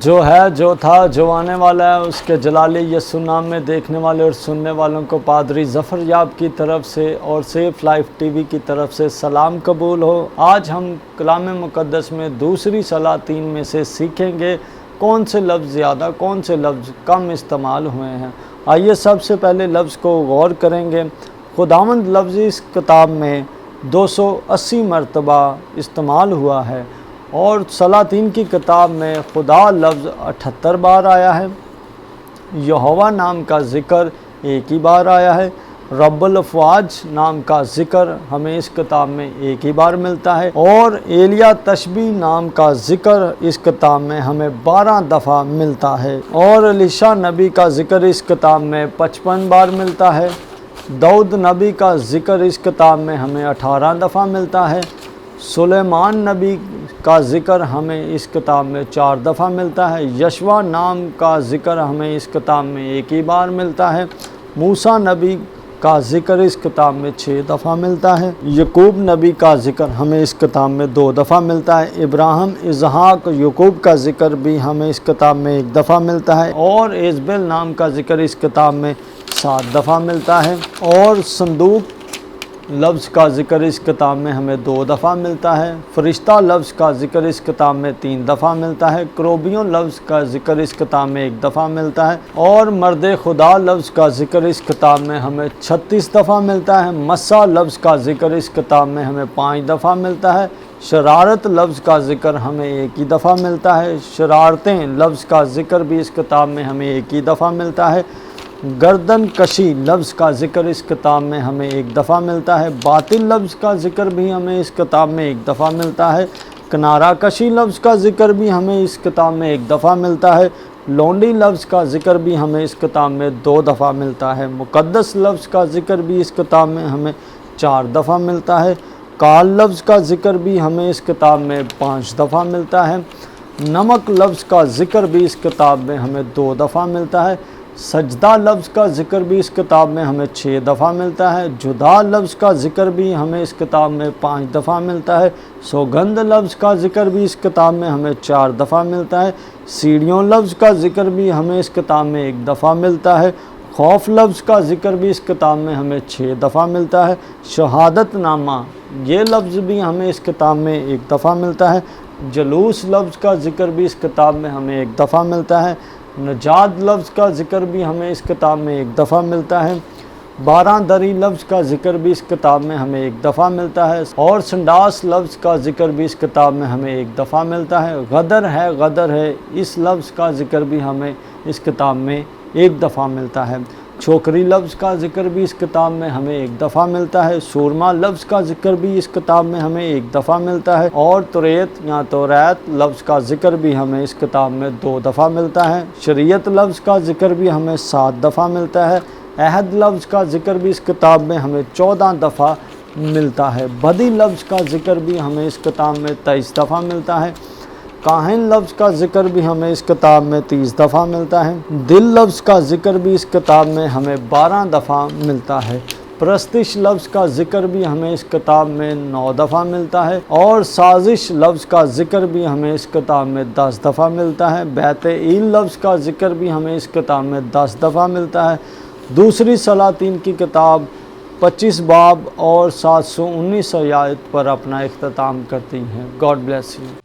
جو ہے، جو تھا، جو آنے والا ہے، اس کے جلالی یسوع نام میں دیکھنے والے اور سننے والوں کو پادری ظفر یاب کی طرف سے اور سیف لائف ٹی وی کی طرف سے سلام قبول ہو۔ آج ہم کلام مقدس میں دوسری سلاطین میں سے سیکھیں گے کون سے لفظ زیادہ، کون سے لفظ کم استعمال ہوئے ہیں۔ آئیے سب سے پہلے لفظ کو غور کریں گے۔ خداوند لفظ اس کتاب میں 280 مرتبہ استعمال ہوا ہے، اور سلاطین کی کتاب میں خدا لفظ 78 بار آیا ہے۔ یہوہ نام کا ذکر ایک ہی بار آیا ہے۔ رب الافواج نام کا ذکر ہمیں اس کتاب میں ایک ہی بار ملتا ہے، اور ایلیا تشبیہ نام کا ذکر اس کتاب میں ہمیں 12 دفعہ ملتا ہے، اور الیشع نبی کا ذکر اس کتاب میں 55 بار ملتا ہے۔ داؤد نبی کا ذکر اس کتاب میں ہمیں 18 دفعہ ملتا ہے۔ سلیمان نبی کا ذکر ہمیں اس کتاب میں 4 دفعہ ملتا ہے۔ یشوع نام کا ذکر ہمیں اس کتاب میں ایک ہی بار ملتا ہے۔ موسیٰ نبی کا ذکر اس کتاب میں 6 دفعہ ملتا ہے۔ یعقوب نبی کا ذکر ہمیں اس کتاب میں 2 دفعہ ملتا ہے۔ ابراہیم، اسحاق، یعقوب کا ذکر بھی ہمیں اس کتاب میں 1 دفعہ ملتا ہے، اور ایزبیل نام کا ذکر اس کتاب میں 7 دفعہ ملتا ہے، اور صندوق لفظ کا ذکر اس کتاب میں ہمیں 2 دفعہ ملتا ہے۔ فرشتہ لفظ کا ذکر اس کتاب میں 3 دفعہ ملتا ہے۔ کروبیوں لفظ کا ذکر اس کتاب میں 1 دفعہ ملتا ہے، اور مرد خدا لفظ کا ذکر اس کتاب میں ہمیں 36 دفعہ ملتا ہے۔ مسیح لفظ کا ذکر اس کتاب میں ہمیں 5 دفعہ ملتا ہے۔ شرارت لفظ کا ذکر ہمیں 1 ہی دفعہ ملتا ہے۔ شرارتیں لفظ کا ذکر بھی اس کتاب میں ہمیں 1 ہی دفعہ ملتا ہے۔ گردن کشی لفظ کا ذکر اس کتاب میں ہمیں 1 دفعہ ملتا ہے۔ باطل لفظ کا ذکر بھی ہمیں اس کتاب میں 1 دفعہ ملتا ہے۔ کنارہ کشی لفظ کا ذکر بھی ہمیں اس کتاب میں 1 دفعہ ملتا ہے۔ لونڈی لفظ کا ذکر بھی ہمیں اس کتاب میں 2 دفعہ ملتا ہے۔ مقدس لفظ کا ذکر بھی اس کتاب میں ہمیں 4 دفعہ ملتا ہے۔ کال لفظ کا ذکر بھی ہمیں اس کتاب میں 5 دفعہ ملتا ہے۔ نمک لفظ کا ذکر بھی اس کتاب میں ہمیں 2 دفعہ ملتا ہے۔ سجدہ لفظ کا ذکر بھی اس کتاب میں ہمیں 6 دفعہ ملتا ہے۔ جدا لفظ کا ذکر بھی ہمیں اس کتاب میں 5 دفعہ ملتا ہے۔ سوگند لفظ کا ذکر بھی اس کتاب میں ہمیں 4 دفعہ ملتا ہے۔ سیڑھیوں لفظ کا ذکر بھی ہمیں اس کتاب میں 1 دفعہ ملتا ہے۔ خوف لفظ کا ذکر بھی اس کتاب میں ہمیں 6 دفعہ ملتا ہے۔ شہادت نامہ یہ لفظ بھی ہمیں اس کتاب میں 1 دفعہ ملتا ہے۔ جلوس لفظ کا ذکر بھی اس کتاب میں ہمیں 1 دفعہ ملتا ہے۔ نجات لفظ کا ذکر بھی ہمیں اس کتاب میں 1 دفعہ ملتا ہے۔ 12 دری لفظ کا ذکر بھی اس کتاب میں ہمیں 1 دفعہ ملتا ہے، اور سنڈاس لفظ کا ذکر بھی اس کتاب میں ہمیں 1 دفعہ ملتا ہے۔ غدر ہے اس لفظ کا ذکر بھی ہمیں اس کتاب میں 1 دفعہ ملتا ہے۔ چھوکری لفظ کا ذکر بھی اس کتاب میں ہمیں 1 دفعہ ملتا ہے۔ سورما لفظ کا ذکر بھی اس کتاب میں ہمیں 1 دفعہ ملتا ہے، اور توریت یا توریت لفظ کا ذکر بھی ہمیں اس کتاب میں 2 دفعہ ملتا ہے۔ شریعت لفظ کا ذکر بھی ہمیں 7 دفعہ ملتا ہے۔ عہد لفظ کا ذکر بھی اس کتاب میں ہمیں 14 دفعہ ملتا ہے۔ بدی لفظ کا ذکر بھی ہمیں اس کتاب میں 23 دفعہ ملتا ہے۔ کاہن لفظ کا ذکر بھی ہمیں اس کتاب میں 30 دفعہ ملتا ہے۔ دل لفظ کا ذکر بھی اس کتاب میں ہمیں 12 دفعہ ملتا ہے۔ پرستش لفظ کا ذکر بھی ہمیں اس کتاب میں 9 دفعہ ملتا ہے، اور سازش لفظ کا ذکر بھی ہمیں اس کتاب میں 10 دفعہ ملتا ہے۔ بیت ایل لفظ کا ذکر بھی ہمیں اس کتاب میں 10 دفعہ ملتا ہے۔ دوسری سلاطین کی کتاب 25 باب اور 719 آیت پر اپنا اختتام کرتی ہیں۔ God bless you.